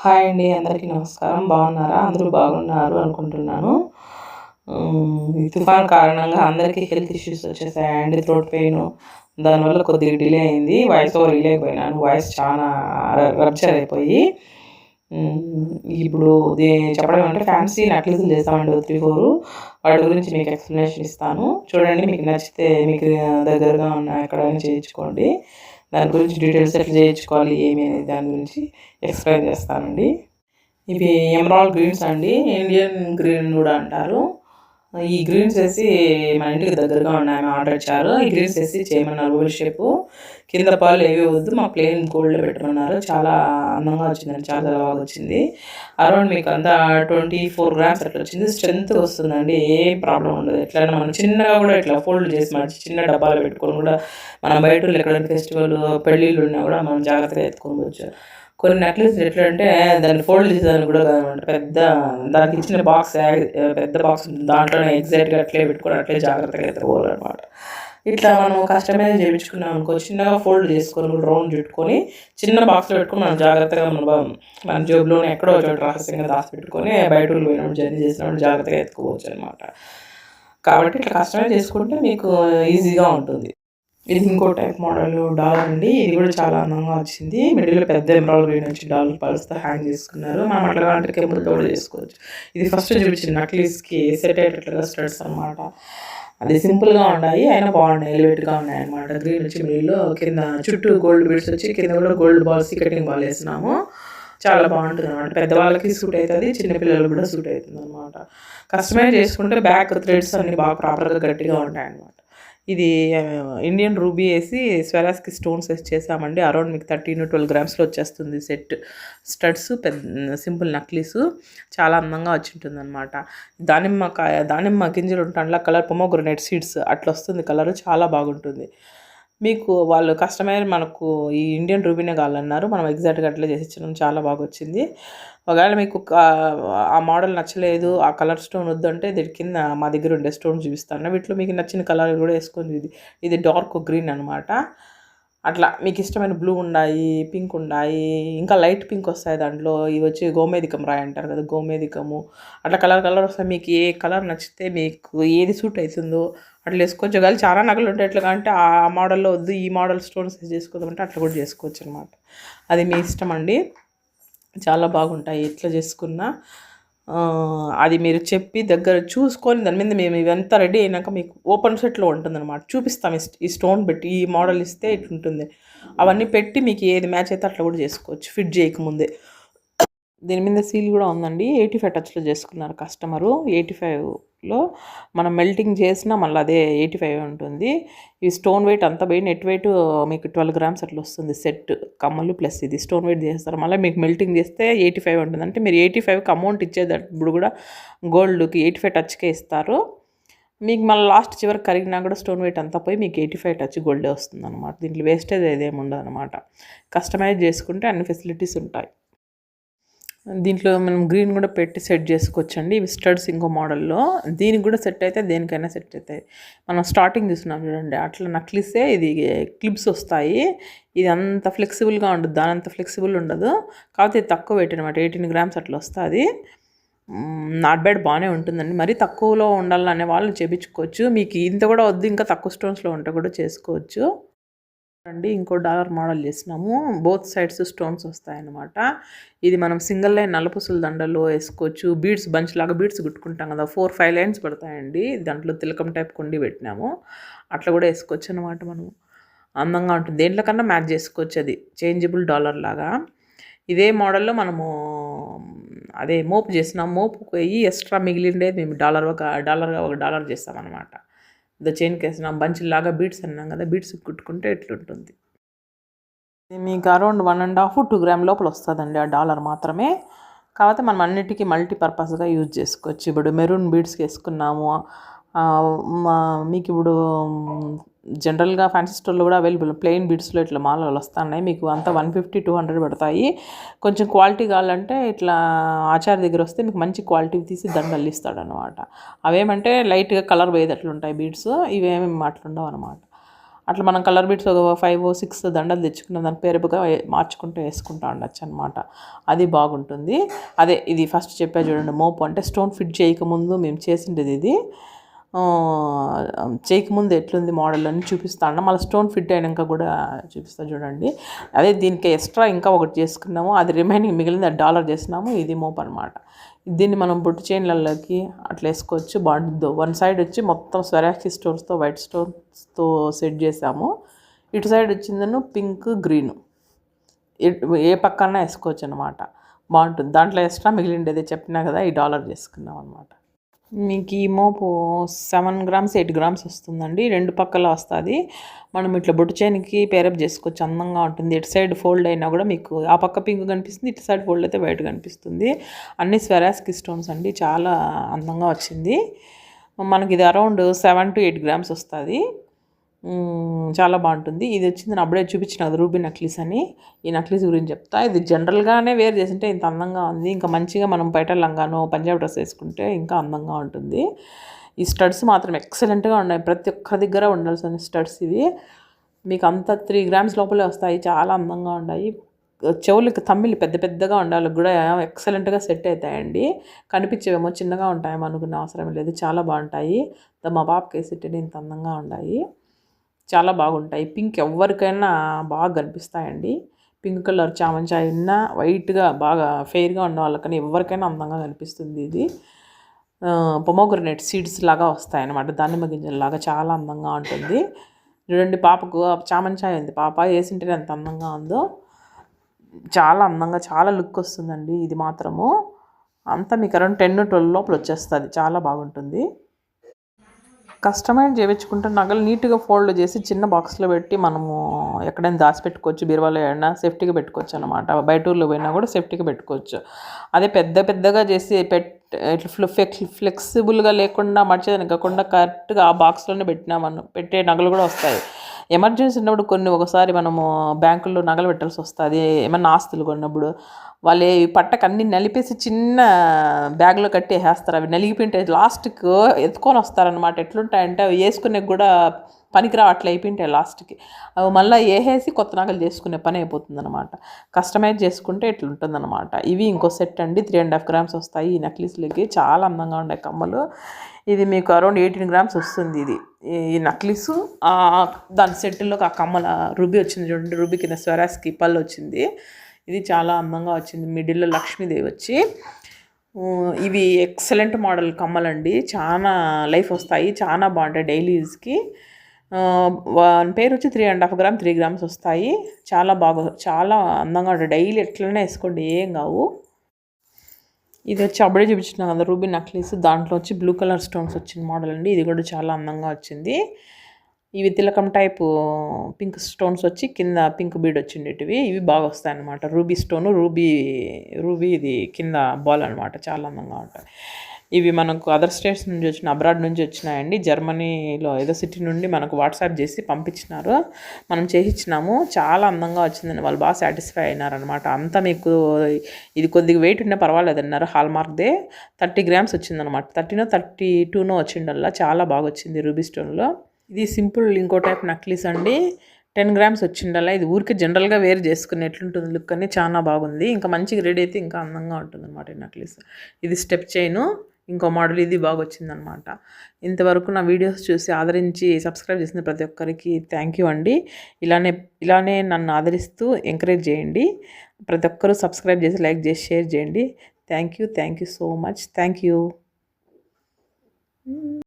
Hi అండి, అందరికీ నమస్కారం. బాగున్నారా? అందరూ బాగున్నారు అనుకుంటున్నాను. ఈ తుఫాన్ కారణంగా అందరికీ హెల్త్ ఇష్యూస్ వచ్చేసాయండి. థ్రోట్ పెయిన్, దానివల్ల కొద్దిగా డిలే అయింది. వాయిస్ ఓవర్ ఇవ్వలేకపోయినాను. వాయిస్ చాలా రప్చర్ అయిపోయి ఇప్పుడు చెప్పడం అంటే ఫ్యాన్సీ నక్లీస్లు చేస్తామండి 3-4. వాటి గురించి మీకు ఎక్స్ప్లెనేషన్ ఇస్తాను. చూడండి, మీకు నచ్చితే మీకు దగ్గరగా ఉన్న ఎక్కడైనా చేయించుకోండి. దాని గురించి డీటెయిల్స్ ఎట్లా చేయించుకోవాలి ఏమి అనేది దాని గురించి ఎక్స్ప్లెయిన్ చేస్తానండి. ఇవి ఎమరాల్డ్ గ్రీన్స్ అండి, ఇండియన్ గ్రీన్ కూడా అంటారు. ఈ గ్రీన్స్ వేసి మన ఇంటికి దగ్గరగా ఉన్నాయి, ఆర్డర్ ఇచ్చారు. ఈ గ్రీన్స్ వేసి చేయమన్నారు ఓవల్ షేపు. కింద పాలు ఏవి వద్దు, మా ప్లెయిన్ గోల్డ్ పెట్టమన్నారు. చాలా అందంగా వచ్చిందండి, చాలా బాగా వచ్చింది. అరౌండ్ మీకు అంతా 24 గ్రామ్స్ అట్లా వచ్చింది. స్ట్రెంత్ వస్తుందండి, ఏ ప్రాబ్లం ఉండదు. ఎట్లయినా మనం చిన్నగా కూడా ఇట్లా ఫోల్డ్ చేసి మంచి చిన్న డబ్బాలు పెట్టుకొని కూడా మనం బయట ఎక్కడైనా ఫెస్టివల్ పెళ్ళిళ్ళు ఉన్నా కూడా మనం జాగ్రత్తగా ఎత్తుకోవచ్చు. కొన్ని నెక్లెస్ ఎట్లా అంటే దాన్ని ఫోల్డ్ చేసేదాన్ని కూడా పెద్ద దానికి ఇచ్చిన బాక్స్, పెద్ద బాక్స్ ఉంటుంది, దాంట్లోనే ఎగ్జాక్ట్గా అట్లే పెట్టుకొని అట్లే జాగ్రత్తగా ఎత్తుకోవాలన్నమాట. ఇట్లా మనం కస్టమైజ్ చేయించుకున్నాం అనుకో, చిన్నగా ఫోల్డ్ చేసుకొని రౌండ్ చుట్టుకొని చిన్న బాక్స్లో పెట్టుకొని మనం జాగ్రత్తగా మన జేబులోనే ఎక్కడో చోట రహస్యంగా దాచి పెట్టుకొని బయట పోయినప్పుడు జర్నీ చేసినప్పుడు జాగ్రత్తగా ఎత్తుకోవచ్చు అనమాట. కాబట్టి ఇట్లా కస్టమైజ్ చేసుకుంటే మీకు ఈజీగా ఉంటుంది. ఇది ఇంకో టైప్ మోడల్ డాలర్ అండి. ఇది కూడా చాలా అందంగా వచ్చింది. మిడిల్లో పెద్ద ఎంబ్రాయిడరీ నుంచి డాలర్ పల్స్తో హ్యాంగ్ చేసుకున్నారు. మనం అట్లా అంటే కెంపులతో కూడా చేసుకోవచ్చు. ఇది ఫస్ట్ చూపించిన నక్లీస్కి సెట్ అయ్యేటట్లుగా స్టడ్స్ అనమాట. అది సింపుల్గా ఉన్నాయి, అయినా బాగున్నాయి, ఎలివేట్గా ఉన్నాయి అనమాట. గ్రీన్ వచ్చి మిడిల్లో కింద చుట్టూ గోల్డ్ బీడ్స్ వచ్చి కింద కూడా గోల్డ్ బాల్స్, కటింగ్ బాల్ వేసినాము. చాలా బాగుంటుంది అనమాట. పెద్దవాళ్ళకి సూట్ అవుతుంది, చిన్నపిల్లలకు కూడా సూట్ అవుతుంది అనమాట. కస్టమైజ్ చేసుకుంటే బ్యాక్ థ్రెడ్స్ అన్ని బాగా ప్రాపర్గా గట్టిగా ఉంటాయి అనమాట. ఇది ఇండియన్ రూబీ వేసి స్వెరాస్కి స్టోన్స్ వేసి చేసామండి. అరౌండ్ మీకు 13-12 గ్రామ్స్లో వచ్చేస్తుంది సెట్. స్టడ్స్ పెద్ద సింపుల్ నక్లీసు చాలా అందంగా వచ్చి ఉంటుంది అనమాట. దానిమ్మ గింజలు ఉంటాండ్లా కలర్, పొమోగ్రనేట్ సీడ్స్ అట్లా వస్తుంది కలర్, చాలా బాగుంటుంది. మీకు వాళ్ళు కస్టమైర్ మనకు ఈ ఇండియన్ రూబీనే కావాలన్నారు, మనం ఎగ్జాక్ట్గా అట్లా చేసి ఇచ్చినాం. చాలా బాగా వచ్చింది. ఒకవేళ మీకు ఆ మోడల్ నచ్చలేదు, ఆ కలర్ స్టోన్ వద్దంటే దీని కింద మా దగ్గర ఉండే స్టోన్ చూపిస్తాను. వీటిలో మీకు నచ్చిన కలర్ కూడా వేసుకొని, ఇది డార్క్ గ్రీన్ అనమాట. అట్లా మీకు ఇష్టమైన బ్లూ ఉన్నాయి, పింక్ ఉన్నాయి, ఇంకా లైట్ పింక్ వస్తాయి దాంట్లో. ఇవి వచ్చి గోమేధికం రాయి అంటారు కదా, గోమేధికము అట్లా కలర్ వస్తాయి. మీకు ఏ కలర్ నచ్చితే, మీకు ఏది సూట్ అవుతుందో అట్లా వేసుకోవచ్చు. కానీ చాలా నగలు ఉంటాయి ఎట్లా అంటే ఆ మోడల్లో వద్దు, ఈ మోడల్ స్టోన్స్ చేసుకోదామంటే అట్లా కూడా చేసుకోవచ్చు అనమాట. అది మీ ఇష్టం అండి. చాలా బాగుంటాయి ఎట్లా చేసుకున్నా. అది మీరు చెప్పి దగ్గర చూసుకొని దాని మీద మేము ఇవంతా రెడీ అయినాక మీకు ఓపెన్ సెట్లో ఉంటుందన్నమాట. చూపిస్తాం ఈ స్టోన్ పెట్టి ఈ మోడల్ ఇస్తే ఇట్లుంటుంది. అవన్నీ పెట్టి మీకు ఏది మ్యాచ్ అయితే అట్లా కూడా చేసుకోవచ్చు ఫిట్ చేయకముందే. దీని మీద సీల్ కూడా ఉందండి. 85 టచ్లో చేసుకున్నారు కస్టమరు. 85లో మనం మెల్టింగ్ చేసినా మళ్ళీ అదే 85 ఉంటుంది. ఈ స్టోన్ వెయిట్ అంతా పోయి నెట్ వెయిట్ మీకు 12 గ్రామ్స్ అట్లా వస్తుంది సెట్. కమ్మలు ప్లస్ ఇది స్టోన్ వెయిట్ చేస్తారు. మళ్ళీ మీకు మెల్టింగ్ చేస్తే 85 ఉంటుంది. అంటే మీరు 85కి అమౌంట్ ఇచ్చేటప్పుడు కూడా గోల్డ్కి 85 టచ్కే ఇస్తారు. మీకు మళ్ళీ లాస్ట్ చివరికి కరిగినా కూడా స్టోన్ వెయిట్ అంతా పోయి మీకు 85 టచ్ గోల్డే వస్తుంది అనమాట. దీంట్లో వేస్టేజ్ ఏదేమి ఉండదు అనమాట. కస్టమైజ్ చేసుకుంటే అన్ని ఫెసిలిటీస్ ఉంటాయి. దీంట్లో మనం గ్రీన్ కూడా పెట్టి సెట్ చేసుకోవచ్చండి. ఇవి స్టడ్స్ ఇంకో మోడల్లో. దీనికి కూడా సెట్ అయితే దేనికైనా సెట్ అవుతాయి. మనం స్టార్టింగ్ చూస్తున్నాం చూడండి, అట్లా నక్లిస్తే ఇది క్లిప్స్ వస్తాయి. ఇది అంత ఫ్లెక్సిబుల్గా ఉండదు, దాని అంత ఫ్లెక్సిబుల్ ఉండదు. కాకపోతే తక్కువ వెయిట్ అనమాట, 18 గ్రామ్స్ అట్లా వస్తుంది. నాట్ బ్యాడ్, బాగానే ఉంటుందండి. మరీ తక్కువలో ఉండాలనే వాళ్ళు చేయించుకోవచ్చు. మీకు ఇంత కూడా వద్దు, ఇంకా తక్కువ స్టోన్స్లో ఉంటే కూడా చేసుకోవచ్చు అండి. ఇంకో డాలర్ మోడల్ చేసినాము. బోత్ సైడ్స్ స్టోన్స్ వస్తాయన్నమాట. ఇది మనం సింగిల్ లైన్ నల్లపూసల దండలో వేసుకోవచ్చు. బీడ్స్ బంచ్ లాగా బీడ్స్ కుట్టుకుంటాం కదా, 4-5 లైన్స్ పడతాయండి. దాంట్లో తిలకం టైప్ కొండి పెట్టినాము. అట్లా కూడా వేసుకోవచ్చు అనమాట. మనం అందంగా ఉంటుంది, దేంట్లో కన్నా మ్యాచ్ చేసుకోవచ్చు. అది చేంజబుల్ డాలర్ లాగా. ఇదే మోడల్లో మనము అదే మోపు చేసినాం. మోపుకు పోయి ఎక్స్ట్రా మిగిలిండే మేము ఒక డాలర్ చేస్తామన్నమాట. చైన్కి వేసినాం, బంచ్లాగా బీడ్స్ అన్నాం కదా, బీడ్స్ కుట్టుకుంటే ఎట్లుంటుంది. మీకు అరౌండ్ 1.5-2 గ్రామ్ లోపల వస్తుందండి ఆ డాలర్ మాత్రమే. కాకపోతే మనం అన్నిటికీ మల్టీపర్పస్గా యూజ్ చేసుకోవచ్చు. ఇప్పుడు మెరూన్ బీడ్స్కి వేసుకున్నాము. మీకు ఇప్పుడు జనరల్గా ఫ్యాన్సీ స్టోర్లో కూడా అవైలబుల్ ప్లెయిన్ బీడ్స్లో ఇట్లా మాలలు వస్తున్నాయి. మీకు అంతా 150-200 పడతాయి. కొంచెం క్వాలిటీ కావాలంటే ఇట్లా ఆచార్య దగ్గర వస్తే మీకు మంచి క్వాలిటీ తీసి దండలు ఇస్తాడు అనమాట. అవేమంటే లైట్గా కలర్ పోయేది అట్లుంటాయి బీడ్స్, ఇవేమి అట్లుండవు అనమాట. అట్లా మనం కలర్ బీడ్స్ ఒక 5-6 దండలు తెచ్చుకున్న దాని పేరుగా మార్చుకుంటూ వేసుకుంటూ ఉండొచ్చు అనమాట. అది బాగుంటుంది. అదే ఇది ఫస్ట్ చెప్పా చూడండి, మోపు అంటే స్టోన్ ఫిట్ చేయకముందు మేము చేసిండేది ఇది. చేయకముందు ఎట్లుంది మోడల్ అని చూపిస్తాను, మళ్ళీ స్టోన్ ఫిట్ అయినాక కూడా చూపిస్తా చూడండి. అదే దీనికి ఎక్స్ట్రా ఇంకా ఒకటి చేసుకున్నాము, అది రిమైనింగ్ మిగిలింది అది డాలర్ చేసినాము. ఇది మోప్ అనమాట. దీన్ని మనం బొట్టు చైన్లలోకి అట్లా వేసుకోవచ్చు, బాగుంటుంది. వన్ సైడ్ వచ్చి మొత్తం స్వరాక్షి స్టోన్స్తో వైట్ స్టోన్స్తో సెట్ చేసాము. ఇటు సైడ్ వచ్చిందను పింక్ గ్రీన్ ఏ పక్కన వేసుకోవచ్చు అనమాట, బాగుంటుంది. దాంట్లో ఎక్స్ట్రా మిగిలిండేది చెప్పినా కదా, ఈ డాలర్ చేసుకున్నాం అనమాట. మీకు ఈ మోపు 7 grams 8 grams వస్తుందండి, 2 పక్కల వస్తుంది. మనం ఇట్లా బొట్టు చైన్కి పేరప్ చేసుకోవచ్చు, అందంగా ఉంటుంది. ఇటు సైడ్ ఫోల్డ్ అయినా కూడా మీకు ఆ పక్క పింక్ కనిపిస్తుంది, ఇటు సైడ్ ఫోల్డ్ అయితే వైట్ కనిపిస్తుంది. అన్ని స్వరాస్కి స్టోన్స్ అండి, చాలా అందంగా వచ్చింది. మనకి ఇది అరౌండ్ 7 to 8 grams వస్తుంది. చాలా బాగుంటుంది. ఇది వచ్చింది నేను అప్పుడే చూపించిన కదా, రూబీ నక్లీస్ అని. ఈ నక్లీస్ గురించి చెప్తా. ఇది జనరల్గానే వేర్ చేసింటే ఇంత అందంగా ఉంది, ఇంకా మంచిగా మనం బయట లంగానో పంజాబ్ డ్రెస్ వేసుకుంటే ఇంకా అందంగా ఉంటుంది. ఈ స్టడ్స్ మాత్రం ఎక్సలెంట్గా ఉన్నాయి, ప్రతి ఒక్క దగ్గర ఉండాల్సిన స్టడ్స్ ఇవి. మీకు అంత 3 grams లోపలే వస్తాయి, చాలా అందంగా ఉన్నాయి. చెవులకి తమ్మిళ్ళు పెద్ద పెద్దగా ఉండాలి కూడా ఎక్సలెంట్గా సెట్ అవుతాయండి. కనిపించేవేమో చిన్నగా ఉంటాయేమో అనుకునే అవసరం లేదు, చాలా బాగుంటాయి. మా పాపకి వేసేటప్పుడు ఇంత అందంగా ఉన్నాయి, చాలా బాగుంటాయి. పింక్ ఎవరికైనా బాగా కనిపిస్తాయండి. పింక్ కలర్ చామంచాయ ఉన్న వైట్గా బాగా ఫెయిర్గా ఉన్న వాళ్ళకని ఎవరికైనా అందంగా కనిపిస్తుంది. ఇది పొమోగ్రనేట్ సీడ్స్ లాగా వస్తాయన్నమాట, దానిమ్మ గింజలలాగా, చాలా అందంగా ఉంటుంది. చూడండి పాపకు చామంచాయ ఉంది, పాప వేసింటేనే ఎంత అందంగా ఉందో, చాలా అందంగా చాలా లుక్ వస్తుందండి. ఇది మాత్రము అంతా మీకు అరౌండ్ 10-12 లోపల వచ్చేస్తుంది, చాలా బాగుంటుంది. కస్టమైజ్ చేయించుకుంటే నగలు నీట్గా ఫోల్డ్ చేసి చిన్న బాక్స్లో పెట్టి మనము ఎక్కడైనా దాచిపెట్టుకోవచ్చు, బీరువాలో ఏమైనా సేఫ్టీగా పెట్టుకోవచ్చు అనమాట. బయట ఊర్లో పోయినా కూడా సేఫ్టీగా పెట్టుకోవచ్చు. అదే పెద్దగా చేసి ఇట్లా ఫ్లెక్సిబుల్గా లేకుండా మర్చేదానికి కాకుండా కరెక్ట్గా ఆ బాక్స్లోనే పెట్టే నగలు కూడా వస్తాయి. ఎమర్జెన్సీ ఉన్నప్పుడు ఒకసారి మనము బ్యాంకుల్లో నగలు పెట్టాల్సి వస్తుంది, ఏమన్నా ఆస్తులు కొన్నప్పుడు. వాళ్ళు పట్టకు అన్ని నలిపేసి చిన్న బ్యాగ్లో కట్టి వేసేస్తారు. అవి నలిగిపోయింటే లాస్ట్కి ఎత్తుకొని వస్తారనమాట. ఎట్లుంటాయంటే అవి వేసుకునే కూడా పనికిరావు, అట్లా అయిపోయింటాయి లాస్ట్కి. అవి మళ్ళీ వేసేసి కొత్త నగలు చేసుకునే పని అయిపోతుంది అనమాట. కస్టమైజ్ చేసుకుంటే ఇట్లుంటుందన్నమాట. ఇవి ఇంకో సెట్ అండి, 3.5 grams వస్తాయి ఈ నెక్లెస్లకి. చాలా అందంగా ఉన్నాయి కమ్మలు. ఇది మీకు అరౌండ్ 18 grams వస్తుంది. ఇది ఈ నక్లీసు దాని సెట్లోకి ఆ కమ్మల రూబీ వచ్చింది చూడండి, రూబీ కింద స్వరాస్కి పళ్ళు వచ్చింది. ఇది చాలా అందంగా వచ్చింది. మిడిల్లో లక్ష్మీదేవి వచ్చి. ఇవి ఎక్సలెంట్ మోడల్ కమ్మలండి, చాలా లైఫ్ వస్తాయి, చాలా బాగుంటాయి డైలీ యూజ్కి. వన్ పేరు వచ్చి 3.5 grams 3 grams వస్తాయి. చాలా అందంగా ఉంటాయి, డైలీ ఎట్లనే వేసుకోండి, ఏం కావు. ఇది వచ్చి అప్పుడే చూపించిన కదా రూబీ నక్లీస్, దాంట్లో వచ్చి బ్లూ కలర్ స్టోన్స్ వచ్చిన మోడల్ అండి. ఇది కూడా చాలా అందంగా వచ్చింది. ఇవి తిలకం టైపు పింక్ స్టోన్స్ వచ్చి కింద పింక్ బీడ్ వచ్చిండేటివి, ఇవి బాగా వస్తాయి అన్నమాట. రూబీ స్టోన్ రూబీ ఇది కింద బాల్ అనమాట, చాలా అందంగా ఉంటాయి. ఇవి మనకు అదర్ స్టేట్స్ నుంచి అబ్రాడ్ నుంచి వచ్చినాయండి. జర్మనీలో ఏదో సిటీ నుండి మనకు వాట్సాప్ చేసి పంపించినారు, మనం చేయించినాము. చాలా అందంగా వచ్చిందని వాళ్ళు బాగా సాటిస్ఫై అయినారనమాట. అంతా మీకు ఇది కొద్దిగా వెయిట్ ఉన్నా పర్వాలేదు అన్నారు, హాల్ మార్క్దే. 30 grams వచ్చిందనమాట, 30 32 వచ్చిండల్లా. చాలా బాగా వచ్చింది రూబీ స్టోన్లో. ఇది సింపుల్ ఇంకో టైప్ నక్లీస్ అండి, 10 grams వచ్చిండల్లా. ఇది ఊరికి జనరల్గా వేర్ చేసుకుని ఎట్లుంటుంది లుక్ అని, చాలా బాగుంది. ఇంకా మంచిగా రెడీ అయితే ఇంకా అందంగా ఉంటుంది అనమాట ఈ నక్లీస్. ఇది స్టెప్ చైను, ఇంకో మోడల్, ఇది బాగా వచ్చిందనమాట. ఇంతవరకు నా వీడియోస్ చూసి ఆదరించి సబ్స్క్రైబ్ చేసిన ప్రతి ఒక్కరికి థ్యాంక్ యూ అండి. ఇలానే నన్ను ఆదరిస్తూ ఎంకరేజ్ చేయండి. ప్రతి ఒక్కరూ సబ్స్క్రైబ్ చేసి లైక్ చేసి షేర్ చేయండి. Thank you so much. Thank you.